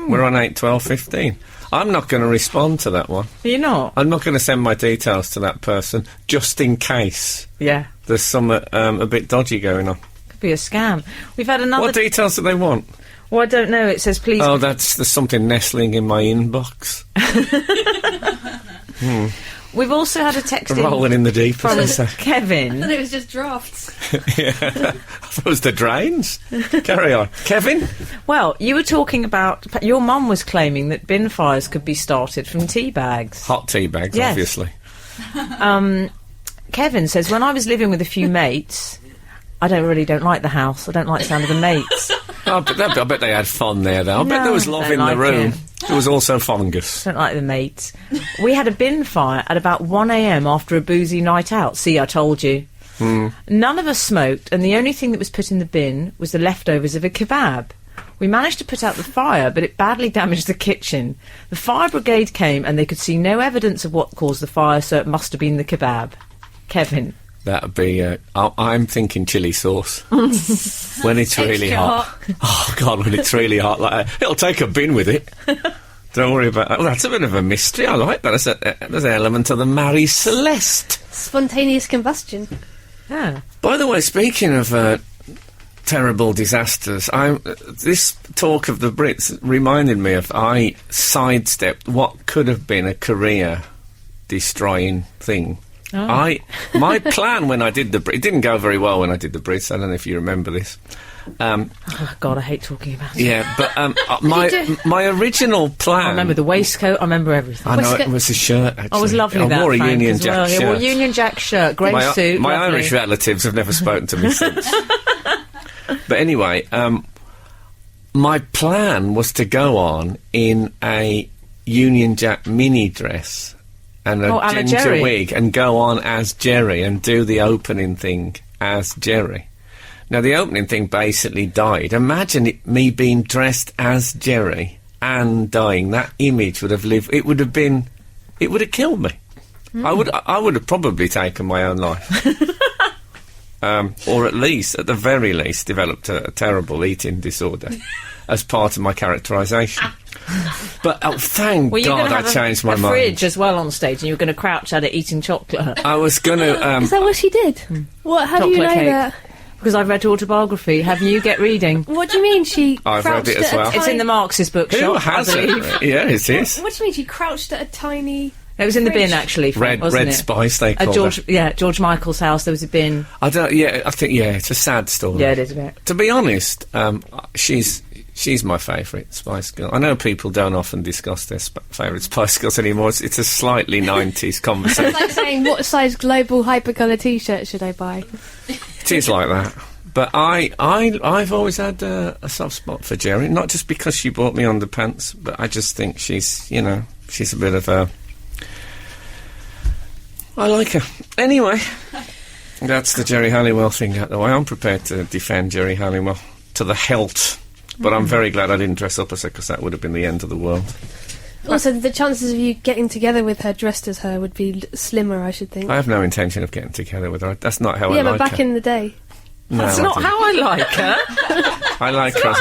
we're on 8 12 15. I'm not going to respond to that one. You're not? I'm not going to send my details to that person, just in case there's some a bit dodgy going on. Could be a scam. We've had another... What details do they want? Well, I don't know. It says, please... Oh, there's something nestling in my inbox. We've also had a text in Rolling in the deep, as from they say. Kevin. And it was just drafts. Yeah. I thought it was the drains. Carry on. Kevin? Well, you were talking about... Your mum was claiming that bin fires could be started from tea bags. Hot tea bags, Yes. obviously. Kevin says, when I was living with a few mates... I don't like the house. I don't like the sound of the mates. I bet they had fun there, though. I bet No, there was love don't in like the room. it. There was also fungus. Don't like the mates. We had a bin fire at about 1 a.m. after a boozy night out. See, I told you. None of us smoked, and the only thing that was put in the bin was the leftovers of a kebab. We managed to put out the fire, but it badly damaged the kitchen. The fire brigade came, and they could see no evidence of what caused the fire, so it must have been the kebab. Kevin. That'd be... I'm thinking chilli sauce. When it's really Extra hot. Oh, God, when it's really hot. Like, it'll take a bin with it. Don't worry about that. Well, that's a bit of a mystery. I like that. There's an element of the Marie Celeste. Spontaneous combustion. Yeah. By the way, speaking of terrible disasters, this talk of the Brits reminded me of... I sidestepped what could have been a career-destroying thing. Oh. My plan when I did the Brits... It didn't go very well when I did the Brits. I don't know if you remember this. Oh, God, I hate talking about it. Yeah, but my original plan... I remember the waistcoat. I remember everything. I know, it was a shirt, actually. Oh, it was lovely, I that, wore a Frank, Union as Jack well. shirt. Yeah, wore a Union Jack shirt, grey suit. My lovely. Irish relatives have never spoken to me since. But anyway, my plan was to go on in a Union Jack mini dress and a and a ginger Jerry. wig and go on as Jerry and do the opening thing as Jerry. Now, the opening thing basically died. Imagine me being dressed as Jerry and dying. That image would have lived... It would have killed me. I would have probably taken my own life. Or at the very least, developed a terrible eating disorder as part of my characterisation. But thank God I changed my mind. mind. A fridge as well on stage, and you were going to crouch at it eating chocolate. I was going to... Is that what she did? What? How do you know Chocolate cake. that? Because I've read her autobiography. Have you get reading? What do you mean she I've read crouched it as at a well. It's in the Marxist bookshop, Who I has believe. it? Yeah, it is. What do you mean she crouched at a tiny... It was in the bin, fridge? actually, Frank, wasn't Red it? Spice, they call it. George Michael's house, there was a bin. I think, it's a sad story. Yeah, it is a bit. To be honest, she's my favourite Spice Girl. I know people don't often discuss their favourite Spice Girls anymore. It's a slightly 90s conversation. It's like saying, what size global hypercolour T-shirt should I buy? It is like that. But I've always had a soft spot for Jerry, not just because she bought me underpants, but I just think she's a bit of a... I like her. Anyway, that's the Jerry Halliwell thing out the way. I'm prepared to defend Jerry Halliwell to the hilt, but I'm very glad I didn't dress up as her, because that would have been the end of the world. Also, the chances of you getting together with her dressed as her would be slimmer, I should think. I have no intention of getting together with her. That's not how I yeah, like her. but back in the day. No, That's I not didn't. how I like her. I like her. That's not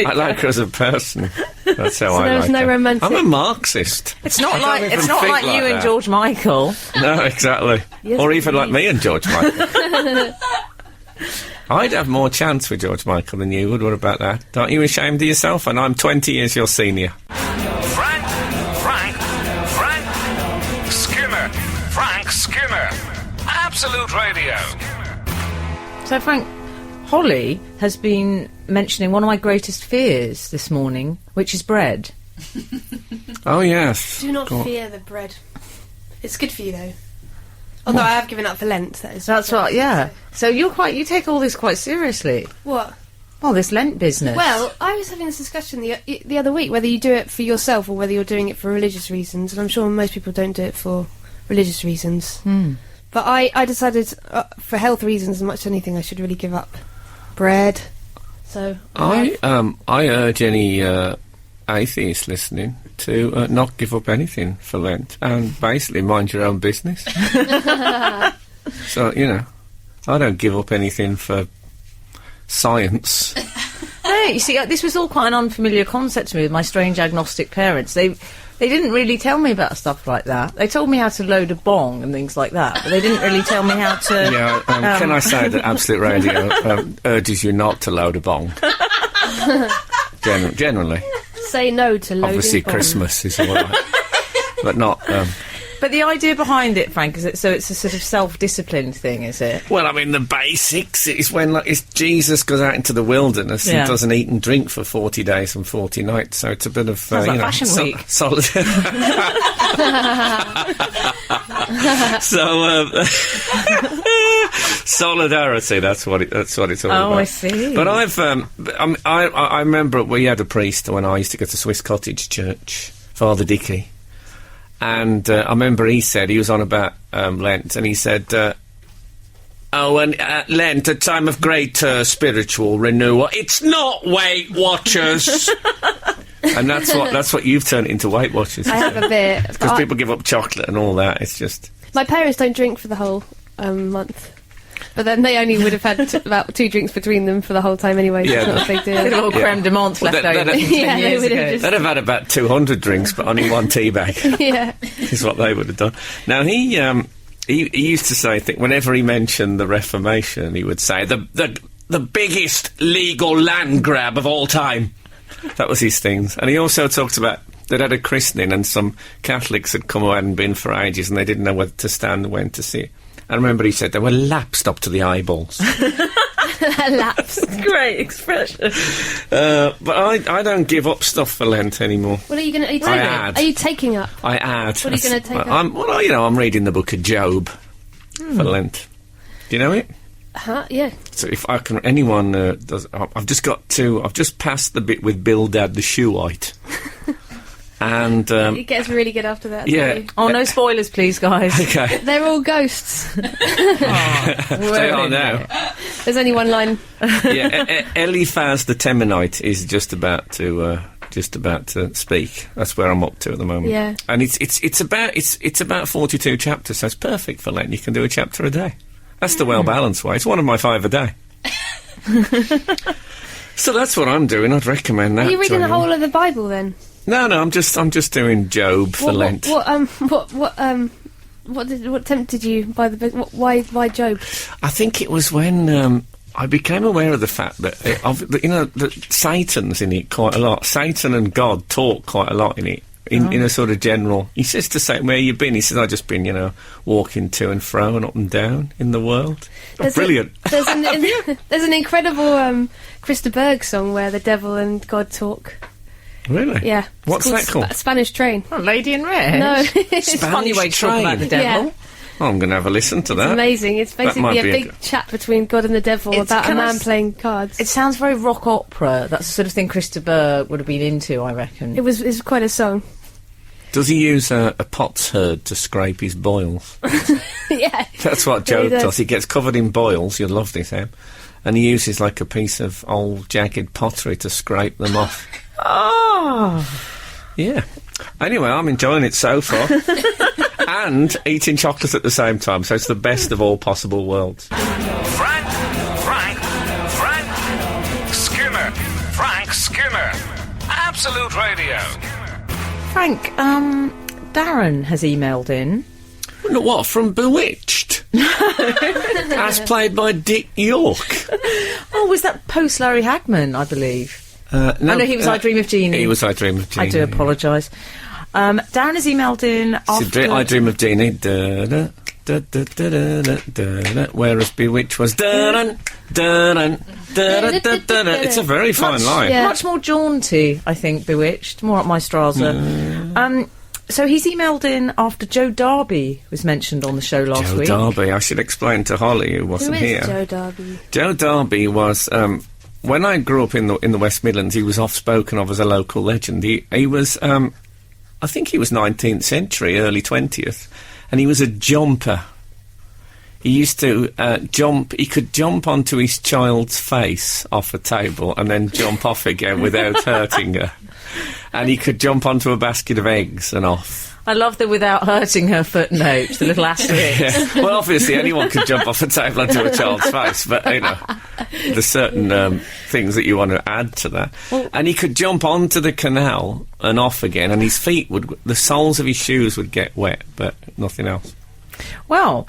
how I like her as a person. That's how So I there was like no her. romantic- I'm a Marxist. It's not I don't like even it's not think like you and that. George Michael. No, exactly. Yes, or even like indeed. me and George Michael. I'd have more chance with George Michael than you would. What about that? Aren't you ashamed of yourself? And I'm 20 years your senior. Frank Skinner. Absolute Radio. So, Frank, Holly has been mentioning one of my greatest fears this morning, which is bread. Oh, yes. Do not fear the bread. It's good for you, though. Although I have given up for Lent, that is. That's right, yeah. So you take all this quite seriously. What? Oh, this Lent business. Well, I was having this discussion the other week, whether you do it for yourself or whether you're doing it for religious reasons, and I'm sure most people don't do it for religious reasons. But I decided, for health reasons as much as anything, I should really give up bread. So I urge any atheist listening to not give up anything for Lent and basically mind your own business. So, I don't give up anything for science. No, you see, this was all quite an unfamiliar concept to me with my strange agnostic parents. They didn't really tell me about stuff like that. They told me how to load a bong and things like that, but they didn't really tell me how to... Yeah, can I say that Absolute Radio urges you not to load a bong? Generally. say no to loading Obviously bombs. Christmas is all right. But not But the idea behind it, Frank, is so it's a sort of self-disciplined thing, is it? Well, I mean, the basics is when it's Jesus goes out into the wilderness and doesn't eat and drink for 40 days and 40 nights. So it's a bit of Fashion Week. Solid. Solidarity. That's what it's all about. Oh, I see. But I remember we had a priest when I used to go to Swiss Cottage Church, Father Dickey. And I remember he was on about Lent, and he said, Lent, a time of great spiritual renewal. It's not Weight Watchers! And that's what you've turned into, Weight Watchers. I have a bit. Because people give up chocolate and all that, it's just... My parents don't drink for the whole month. But then they only would have had about 2 drinks between them for the whole time anyway, so it's not a big deal. A little creme de menthe left over from 10 years ago. They'd have had about 200 drinks, but only one tea bag. Yeah. Is what they would have done. Now, he used to say, I think, whenever he mentioned the Reformation, he would say, the biggest legal land grab of all time. That was his things. And he also talked about they'd had a christening and some Catholics had come who hadn't been for ages and they didn't know whether to stand and when to sit. I remember he said they were lapsed up to the eyeballs. Lapsed. Great expression. But I don't give up stuff for Lent anymore. What are you going to... Are you taking up? I add. What are you going to take up? I'm reading the book of Job for Lent. Do you know it? Yeah. So if I can... Anyone does... I've just passed the bit with Bildad the Shuhite. And it gets really good after that. Yeah. Oh, no spoilers, please, guys. Okay. They're all ghosts. They are now. There's only one line. Yeah. Eliphaz the Temanite is just about to speak. That's where I'm up to at the moment. Yeah. And it's about 42 chapters, so it's perfect for Lent. You can do a chapter a day. That's the well balanced way. It's one of my 5 a day. So that's what I'm doing. I'd recommend that. Are you reading the whole of the Bible then? No, I'm just doing Job for Lent. What tempted you by the book? Why Job? I think it was when I became aware of the fact that that Satan's in it quite a lot. Satan and God talk quite a lot in it. In a sort of general, he says to Satan, "Where you been?" He says, "I've just been, walking to and fro and up and down in the world." Brilliant. There's an incredible Christa Berg song where the devil and God talk. Really? Yeah. What's that called? Spanish Train. Oh, Lady in Red. No. It's a funny way to talk about the devil. Yeah. Oh, I'm going to have a listen to that. It's amazing. It's basically a big chat between God and the devil about a man playing cards. It sounds very rock opera. That's the sort of thing Christa Berg would have been into, I reckon. It's quite a song. Does he use a potsherd to scrape his boils? Yeah. That's what Job does. He gets covered in boils. You'll love this, Em. And he uses like a piece of old jagged pottery to scrape them off. Oh. Yeah. Anyway, I'm enjoying it so far. And eating chocolate at the same time, so it's the best of all possible worlds. Frank Skinner. Frank Skinner. Absolute Radio. Frank, Darren has emailed in. What, from Bewitched? As played by Dick York. Oh, was that post Larry Hagman, I believe? No, he was I Dream of Jeannie. He was I Dream of Jeannie. I do apologise. Darren has emailed in after... I Dream of Jeannie. Whereas Bewitched was... It's a very fine line. Yeah. Much more jaunty, I think, Bewitched. More up my Strasser. So he's emailed in after Joe Darby was mentioned on the show last week. Joe Darby. I should explain to Holly, who wasn't here. Who is Joe Darby? Joe Darby was... when I grew up in the West Midlands, he was oft spoken of as a local legend. He was... I think he was 19th century, early 20th, and he was a jumper. He used to jump. He could jump onto his child's face off a table and then jump off again without hurting her. And he could jump onto a basket of eggs and off. I love the without hurting her footnote, the little asterisk. Yeah. Well, obviously anyone could jump off a table onto a child's face, but, there's certain things that you want to add to that. Well, and he could jump onto the canal and off again, and his feet the soles of his shoes would get wet, but nothing else. Well,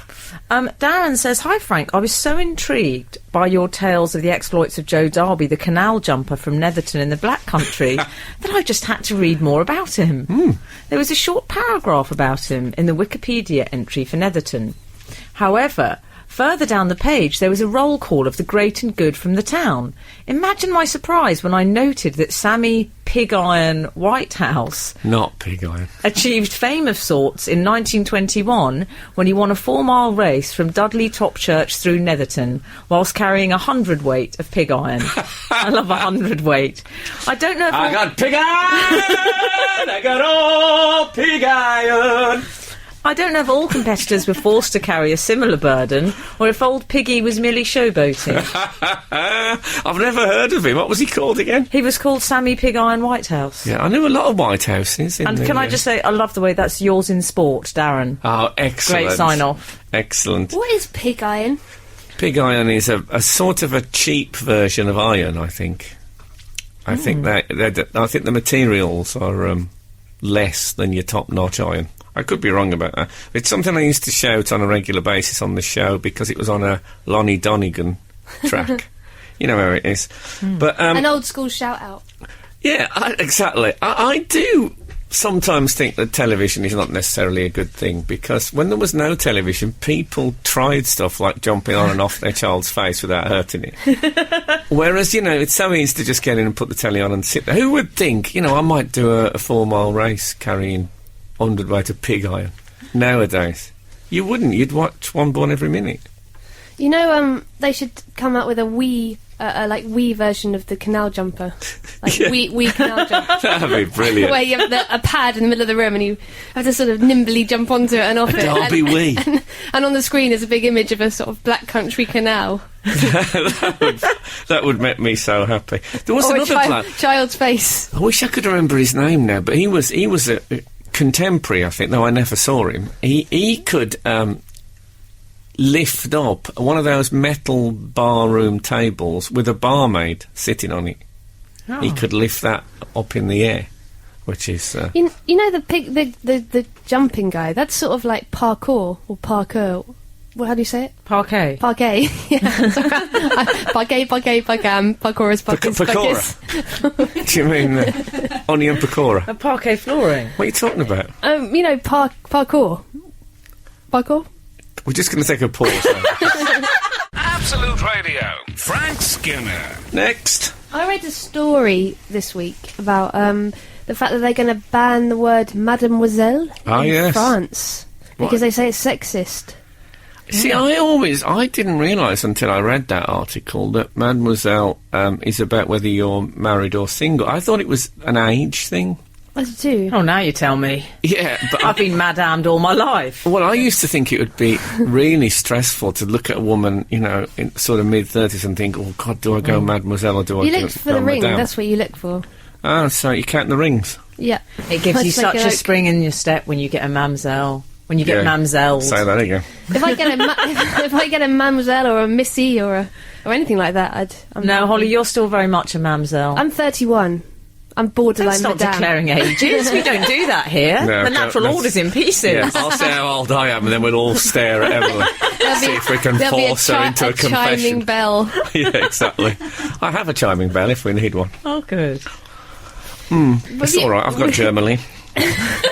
Darren says, "Hi Frank, I was so intrigued by your tales of the exploits of Joe Darby, the canal jumper from Netherton in the Black Country, that I just had to read more about him. There was a short paragraph about him in the Wikipedia entry for Netherton. However, further down the page there was a roll call of the great and good from the town. Imagine my surprise when I noted that Sammy Pig Iron Whitehouse Not Pig Iron. achieved fame of sorts in 1921 when he won a 4-mile race from Dudley Topchurch through Netherton whilst carrying a 100-weight of pig iron." I love a 100-weight. I don't know if I got pig iron! I got all pig iron! I don't know if all competitors were forced to carry a similar burden, or if old Piggy was merely showboating. I've never heard of him. What was he called again? He was called Sammy Pig Iron Whitehouse. Yeah, I knew a lot of Whitehouses. And can I just say, I love the way that's yours in sport, Darren. Oh, excellent. Great sign-off. Excellent. What is pig iron? Pig iron is a sort of a cheap version of iron, I think. I think I think the materials are less than your top-notch iron. I could be wrong about that. It's something I used to shout on a regular basis on the show because it was on a Lonnie Donegan track. You know where it is. But An old school shout out. yeah, exactly. I do sometimes think that television is not necessarily a good thing, because when there was no television, people tried stuff like jumping on and off their child's face without hurting it. Whereas, it's so easy to just get in and put the telly on and sit there. Who would think, I might do a 4-mile race carrying 100-weight of pig iron nowadays? You wouldn't. You'd watch One Born Every Minute. They should come out with a Wii version of the canal jumper. Like Yeah. Wii canal jumper. That'd be brilliant. Where you have a pad in the middle of the room and you have to sort of nimbly jump onto it and off it. Derby Wii. And on the screen is a big image of a sort of Black Country canal. that would make me so happy. There was Or another lad. child's face. I wish I could remember his name now, but he was a contemporary, I think, though I never saw him. He could lift up one of those metal barroom tables with a barmaid sitting on it. Oh. He could lift that up in the air, which is... You know the jumping guy? That's sort of like parkour or parkour. Well, how do you say it? Parquet. Parquet. Yeah. Sorry. Parquet, parkour is Pakora. Do you mean onion pakora? A parquet flooring. What are you talking about? Parkour. Parkour? We're just going to take a pause now. Absolute Radio. Frank Skinner. Next. I read a story this week about the fact that they're going to ban the word mademoiselle in France because they say it's sexist. See, I didn't realise until I read that article that mademoiselle is about whether you're married or single. I thought it was an age thing. I do. Oh, now you tell me. Yeah, but I've been madamed all my life. Well, I used to think it would be really stressful to look at a woman, in sort of mid-30s and think, oh, God, do I go mademoiselle or do I go You look for the ring, madame? that's what you look for. Oh, so you count the rings? Yeah. It gives you Let's such take a look. spring in your step when you get a mamselle. When you get mamselled. Say that again. If I get a mademoiselle or a missy or anything like that, No, Holly, you're still very much a mamselle. I'm 31. I'm borderline Stop madame. declaring ages. We don't do that here. No, the natural let's- order's in pieces. Yeah, I'll say how old I am and then we'll all stare at Evelyn. See if we can There'll be force her into a confession. chiming bell. Yeah, exactly. I have a chiming bell if we need one. Oh, good. It's all right. I've got Germany.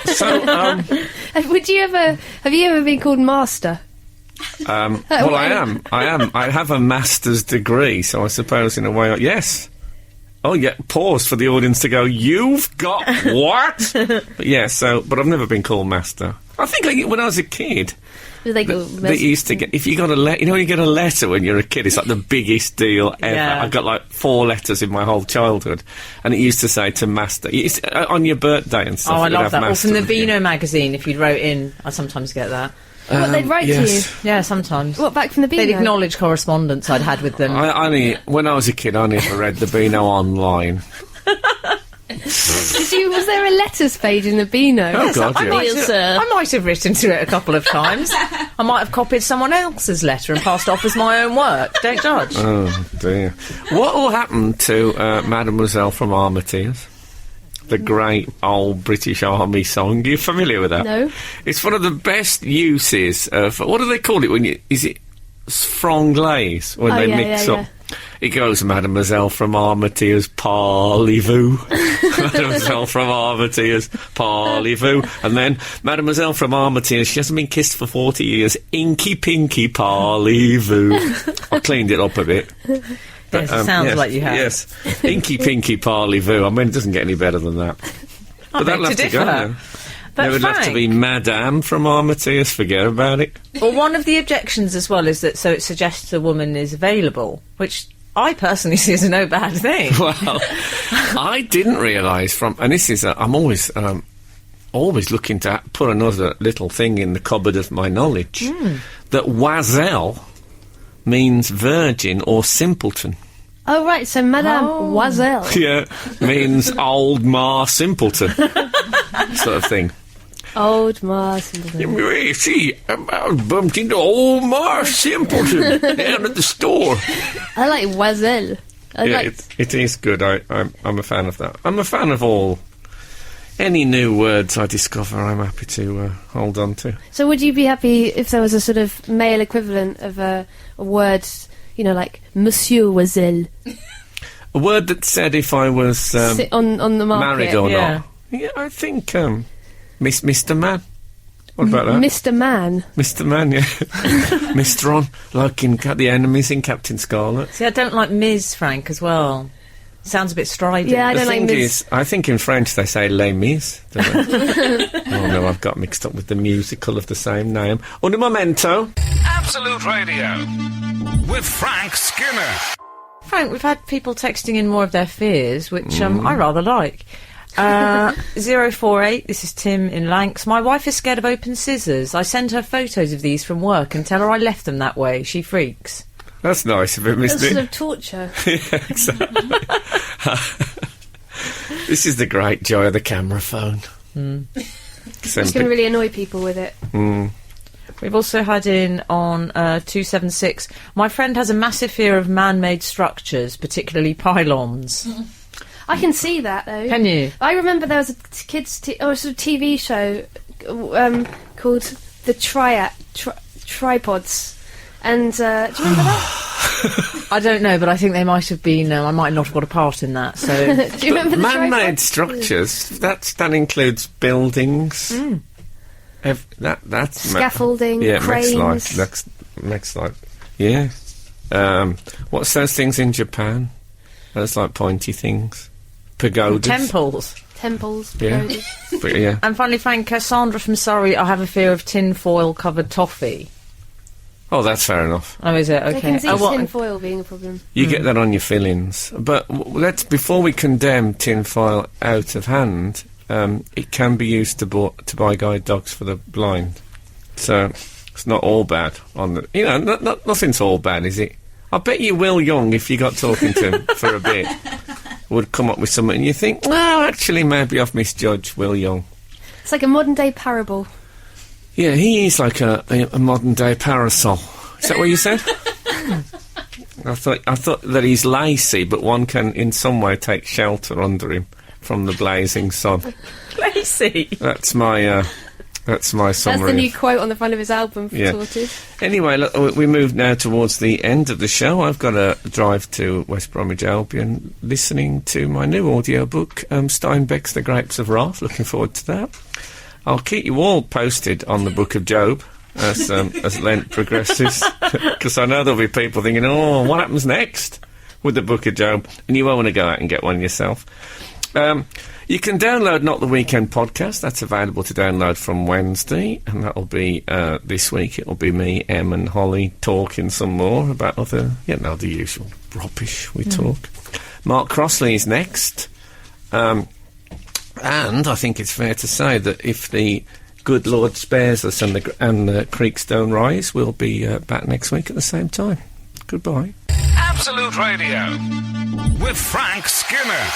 So, Have you ever been called master? well, I am. I have a master's degree, so I suppose in a way, yes. Oh, yeah, pause for the audience to go, you've got what? But yeah, but I've never been called master. I think when I was a kid, They they used to get, if you got a letter, when you get a letter when you're a kid, it's like the biggest deal ever. Yeah. I got like 4 letters in my whole childhood, and it used to say to master, on your birthday and stuff. Oh, I you'd love have that. Or master from the at the end. Vino magazine, if you'd wrote in, I sometimes get that. What, they'd write yes. to you? Yeah, sometimes. What, back from the Beano? They'd acknowledge correspondence I'd had with them. When I was a kid, I never read the Beano online. Was there a letters page in the Beano? Oh, God, I yeah. might have written to it a couple of times. I might have copied someone else's letter and passed off as my own work. Don't judge. Oh, dear. What will happen to Mademoiselle from Armatiers? the great old British Army song. Are you familiar with that? No. It's one of the best uses of... What do they call it when you... Is it franglais? When they mix up... It goes, Mademoiselle from Armatiers, parlez-vous. Mademoiselle from Armatiers, parlez-vous. And then, Mademoiselle from Armatiers, she hasn't been kissed for 40 years, inky pinky parlez-vous. I cleaned it up a bit. But, yes, it sounds like you have. Yes. Inky pinky parlez-vous. I mean, it doesn't get any better than that. But that'll have to go now. But there would have to be Madame from Armatiers, forget about it. Well, one of the objections as well is that so it suggests a woman is available, which I personally see as no bad thing. Well, I didn't realise from... And this is... I'm always looking to put another little thing in the cupboard of my knowledge. That oiselle means virgin or simpleton. Oh, right, so Madame Oiselle. Yeah, means old Ma simpleton. Sort of thing. Old Ma simpleton. See, I bumped into old Ma simpleton down at the store. I like Oiselle. It is good. I'm a fan of that. I'm a fan of any new words I discover, I'm happy to hold on to. So would you be happy if there was a sort of male equivalent of a word, you know, like Monsieur Oiselle? A word that said if I was on the market. Married or not. Yeah, I think Mr. Man. What about that? Mr. Man. Mr. Man, yeah. Mr. On, like in The Enemies in Captain Scarlet. See, I don't like Ms. Frank as well. Sounds a bit strident. Yeah, I don't like Ms. I think in French they say Les Mis, don't they? Oh no, I've got mixed up with the musical of the same name. Un momento. Absolute Radio with Frank Skinner. Frank, we've had people texting in more of their fears, which I rather like. 048, this is Tim in Lancs. My wife is scared of open scissors. I send her photos of these from work and tell her I left them that way. She freaks. That's nice of him, isn't it? That's sort of torture. Yeah, exactly. This is the great joy of the camera phone. It's going to really annoy people with it. We've also had in on 276, my friend has a massive fear of man-made structures, particularly pylons. I can see that, though. Can you? I remember there was a kids' sort of TV show called The Tripods. And do you remember that? I don't know, but I think they might have been... I might not have got a part in that, so... Do you remember the man-made structures, that includes buildings. That's scaffolding, cranes. Makes life. Yeah. What's those things in Japan? Those like pointy things. Pagodas. Temples, yeah. pagodas. Yeah. And finally, Frank, Cassandra from Surrey, I have a fear of tin-foil-covered toffee. Oh, that's fair enough. Oh, is it? Okay. I can see tin foil being a problem. You get that on your fillings. But before we condemn tin foil out of hand, it can be used to buy guide dogs for the blind. So it's not all bad. Nothing's all bad, is it? I bet you Will Young, if you got talking to him for a bit, would come up with something and you think, well, actually, maybe I've misjudged Will Young. It's like a modern-day parable. Yeah, he is like a modern-day parasol. Is that what you said? I thought that he's lacy, but one can, in some way, take shelter under him from the blazing sun. Lacy? That's my summary. That's the new quote on the front of his album for Tortoise. Anyway, look, we move now towards the end of the show. I've got to drive to West Bromwich Albion listening to my new audiobook, Steinbeck's The Grapes of Wrath. Looking forward to that. I'll keep you all posted on the Book of Job as Lent progresses, because I know there'll be people thinking, oh, what happens next with the Book of Job? And you won't want to go out and get one yourself. You can download Not the Weekend podcast. That's available to download from Wednesday, and that'll be this week. It'll be me, Em, and Holly talking some more about the usual rubbish we talk. Mark Crossley is next. And I think it's fair to say that if the good Lord spares us and the creeks don't rise, we'll be back next week at the same time. Goodbye. Absolute Radio with Frank Skinner.